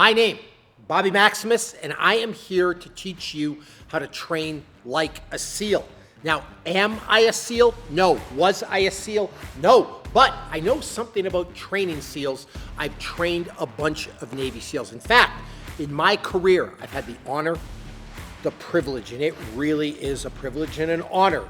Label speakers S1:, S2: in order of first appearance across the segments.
S1: My name, Bobby Maximus, and I am here to teach you how to train like a SEAL. Now, am I a SEAL? No. Was I a SEAL? No. But I know something about training SEALs. I've trained a bunch of Navy SEALs. In fact, in my career, I've had the honor, the privilege, and it really is a privilege and an honor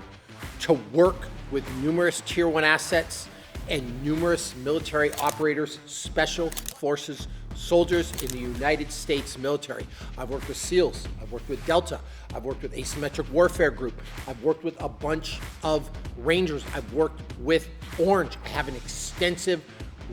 S1: to work with numerous Tier 1 assets and numerous military operators, special forces, soldiers in the United States military. I've worked with SEALs, I've worked with Delta, I've worked with Asymmetric Warfare Group, I've worked with a bunch of Rangers, I've worked with Orange. I have an extensive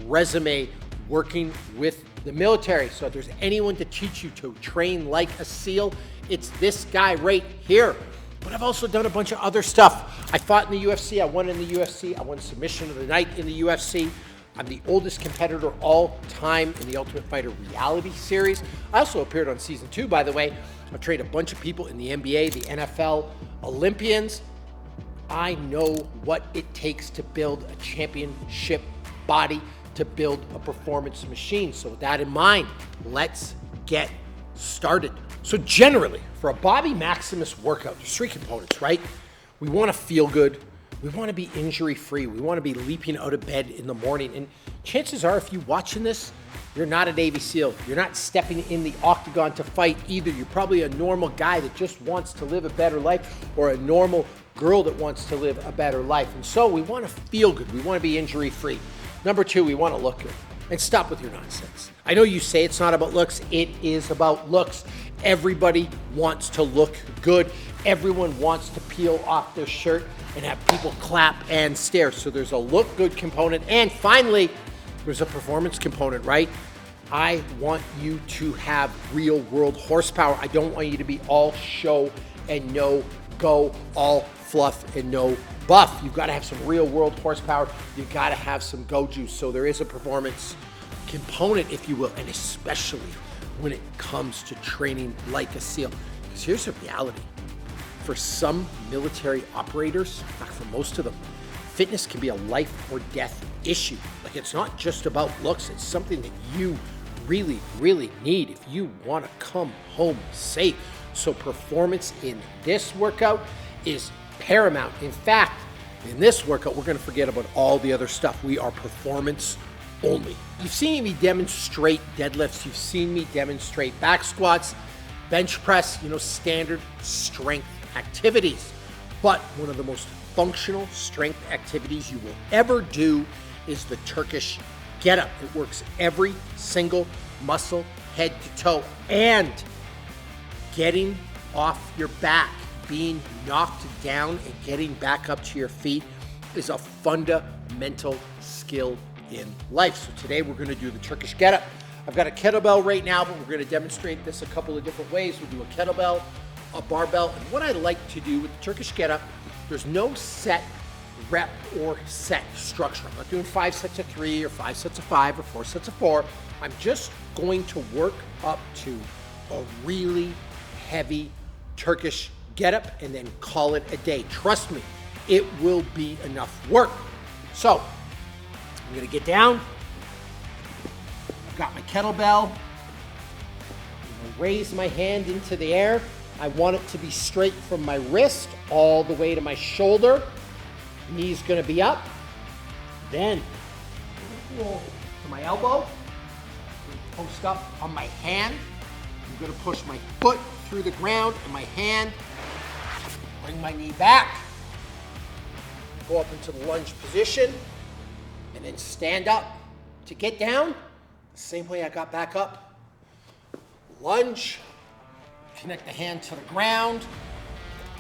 S1: resume working with the military. So if there's anyone to teach you to train like a SEAL, it's this guy right here. But I've also done a bunch of other stuff. I fought in the UFC, I won in the UFC, I won Submission of the Night in the UFC. I'm the oldest competitor all time in the Ultimate Fighter reality series. I also appeared on season 2, by the way. I've trained a bunch of people in the NBA, the NFL, Olympians. I know what it takes to build a championship body, to build a performance machine. So with that in mind, let's get started. So generally, for a Bobby Maximus workout, there's 3 components, right? We want to feel good. We want to be injury-free. We want to be leaping out of bed in the morning. And chances are, if you're watching this, you're not a Navy SEAL. You're not stepping in the octagon to fight either. You're probably a normal guy that just wants to live a better life, or a normal girl that wants to live a better life. And so we want to feel good. We want to be injury-free. Number 2, we want to look good. And stop with your nonsense. I know you say it's not about looks. It is about looks. Everybody wants to look good. Everyone wants to peel off their shirt and have people clap and stare. So there's a look good component. And finally, there's a performance component, right? I want you to have real world horsepower. I don't want you to be all show and no go, all fluff and no buff. You've got to have some real world horsepower. You've got to have some go juice. So there is a performance component, if you will, and especially when it comes to training like a SEAL. Because here's the reality. For some military operators, in fact, for most of them, fitness can be a life or death issue. Like, it's not just about looks. It's something that you really, really need if you want to come home safe. So performance in this workout is paramount. In fact, in this workout, we're going to forget about all the other stuff. We are performance only. You've seen me demonstrate deadlifts. You've seen me demonstrate back squats, bench press, standard strength activities. But one of the most functional strength activities you will ever do is the Turkish get-up. It works every single muscle, head to toe. And getting off your back, being knocked down and getting back up to your feet is a fundamental skill in life. So today we're going to do the Turkish get-up. I've got a kettlebell right now, but we're going to demonstrate this a couple of different ways. We'll do a kettlebell, a barbell, and what I like to do with the Turkish get-up, there's no set rep or set structure. I'm not doing 5 sets of 3 or 5 sets of 5 or 4 sets of 4. I'm just going to work up to a really heavy Turkish get-up and then call it a day. Trust me, it will be enough work. So I'm going to get down. I've got my kettlebell. I'm going to raise my hand into the air. I want it to be straight from my wrist all the way to my shoulder. Knee's going to be up. Then to my elbow. Post up on my hand. I'm going to push my foot through the ground and my hand. Bring my knee back. Go up into the lunge position. And then stand up. To get down, the same way I got back up. Lunge. Connect the hand to the ground.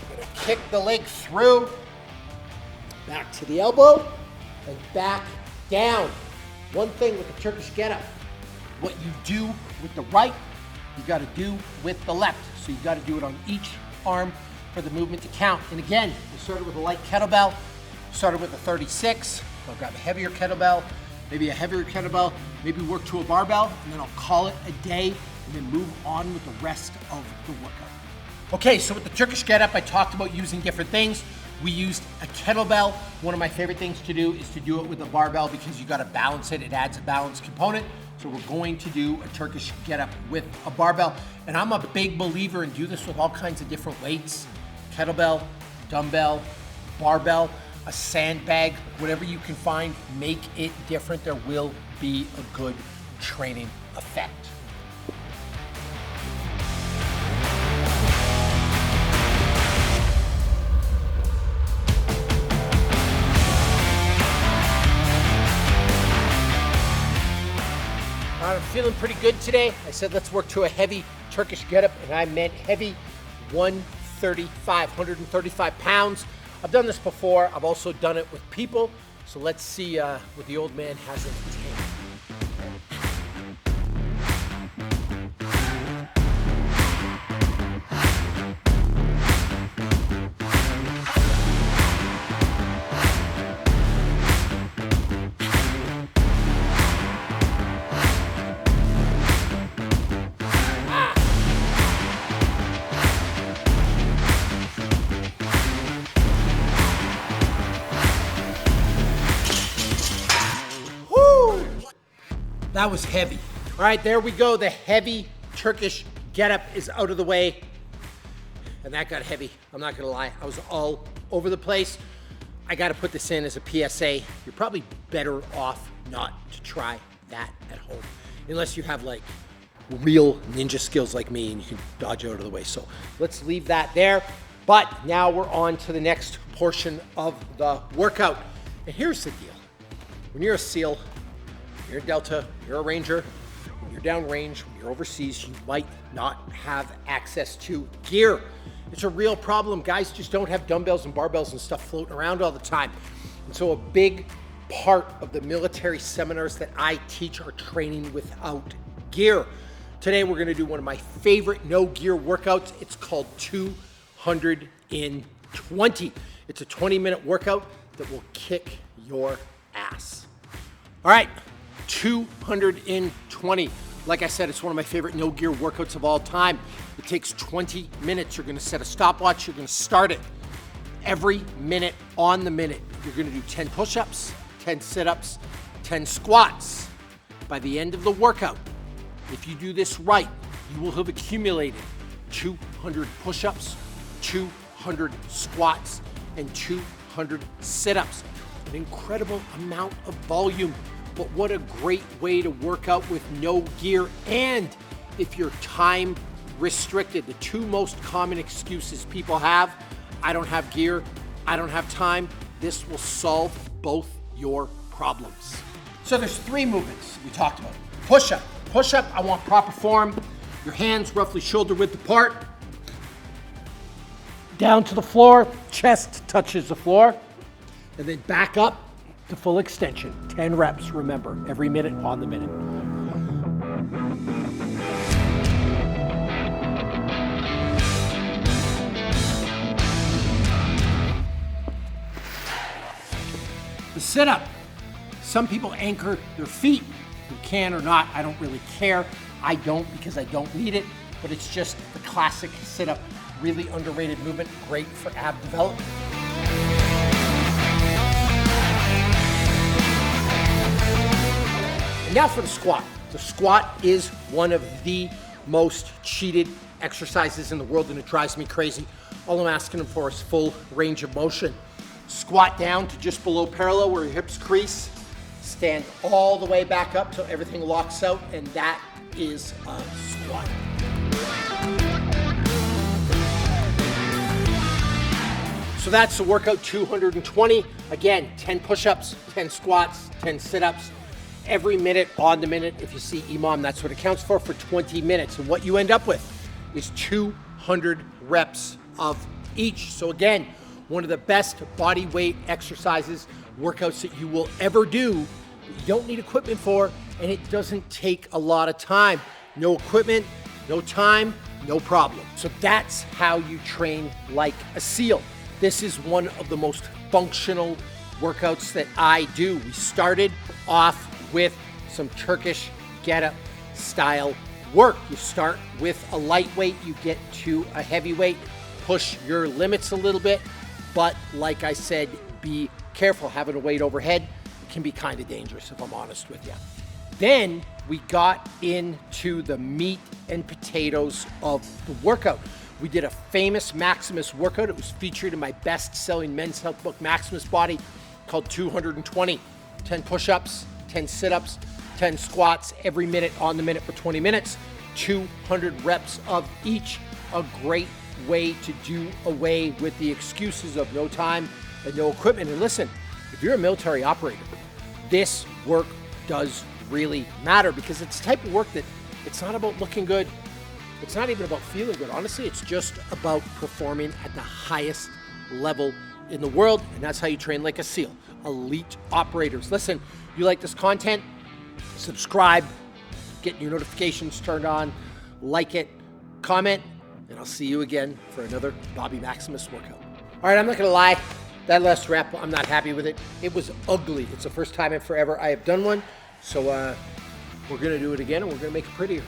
S1: I'm going to kick the leg through. Back to the elbow. And back down. One thing with the Turkish get-up. What you do with the right, you got to do with the left. So you got to do it on each arm for the movement to count. And again, we started with a light kettlebell. Started with a 36. I'll grab a heavier kettlebell, maybe a heavier kettlebell, maybe work to a barbell, and then I'll call it a day and then move on with the rest of the workout. Okay, so with the Turkish get-up, I talked about using different things. We used a kettlebell. One of my favorite things to do is to do it with a barbell because you got to balance it. It adds a balance component. So we're going to do a Turkish get-up with a barbell. And I'm a big believer in do this with all kinds of different weights. Kettlebell, dumbbell, barbell, a sandbag, whatever you can find, make it different. There will be a good training effect. I'm feeling pretty good today. I said let's work to a heavy Turkish getup, and I meant heavy 135 pounds. I've done this before. I've also done it with people. So let's see what the old man has in his hand. That was heavy. All right, there we go. The heavy Turkish getup is out of the way. And that got heavy. I'm not gonna lie. I was all over the place. I gotta put this in as a PSA. You're probably better off not to try that at home. Unless you have like real ninja skills like me and you can dodge out of the way. So let's leave that there. But now we're on to the next portion of the workout. And here's the deal. When you're a SEAL, you're a Delta, you're a Ranger, when you're downrange, when you're overseas, you might not have access to gear. It's a real problem. Guys just don't have dumbbells and barbells and stuff floating around all the time. And so a big part of the military seminars that I teach are training without gear. Today we're gonna do one of my favorite no gear workouts. It's called 200 in 20. It's a 20-minute workout that will kick your ass. All right. 220. Like I said, it's one of my favorite no gear workouts of all time. It takes 20 minutes. You're gonna set a stopwatch. You're gonna start it every minute on the minute. You're gonna do 10 push-ups, 10 sit-ups, 10 squats. By the end of the workout, if you do this right, you will have accumulated 200 push-ups, 200 squats, and 200 sit-ups. An incredible amount of volume. But what a great way to work out with no gear. And if you're time restricted, the two most common excuses people have, I don't have gear, I don't have time, this will solve both your problems. So there's three movements we talked about. Push-up. Push-up, I want proper form. Your hands roughly shoulder width apart. Down to the floor, chest touches the floor. And then back up to full extension. 10 reps, remember, every minute on the minute. The sit-up. Some people anchor their feet. You can or not, I don't really care. I don't because I don't need it, but it's just the classic sit-up. Really underrated movement, great for ab development. Now for the squat. The squat is one of the most cheated exercises in the world, and it drives me crazy. All I'm asking them for is full range of motion. Squat down to just below parallel where your hips crease. Stand all the way back up till everything locks out, and that is a squat. So that's the workout 220. Again, 10 push-ups, 10 squats, 10 sit-ups. Every minute on the minute. If you see Imam, that's what it counts for 20 minutes. And what you end up with is 200 reps of each. So again, one of the best body weight exercises, workouts that you will ever do. You don't need equipment for, and it doesn't take a lot of time. No equipment, no time, no problem. So that's how you train like a SEAL. This is one of the most functional workouts that I do. We started off with some Turkish get-up style work. You start with a lightweight, you get to a heavyweight, push your limits a little bit, but like I said, be careful. Having a weight overhead can be kind of dangerous, if I'm honest with you. Then we got into the meat and potatoes of the workout. We did a famous Maximus workout. It was featured in my best-selling men's health book, Maximus Body, called 220. 10 push-ups, 10 sit-ups, 10 squats every minute on the minute for 20 minutes, 200 reps of each. A great way to do away with the excuses of no time and no equipment. And listen, if you're a military operator, this work does really matter, because it's the type of work that it's not about looking good. It's not even about feeling good. Honestly, it's just about performing at the highest level in the world. And that's how you train like a SEAL. Elite operators. Listen, you like this content? Subscribe, get your notifications turned on, like it, comment, and I'll see you again for another Bobby Maximus workout. All right, I'm not gonna lie. That last rep, I'm not happy with it. It was ugly. It's the first time in forever I have done one. So we're gonna do it again, and we're gonna make it prettier.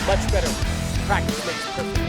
S1: Much better. Practice makes perfect.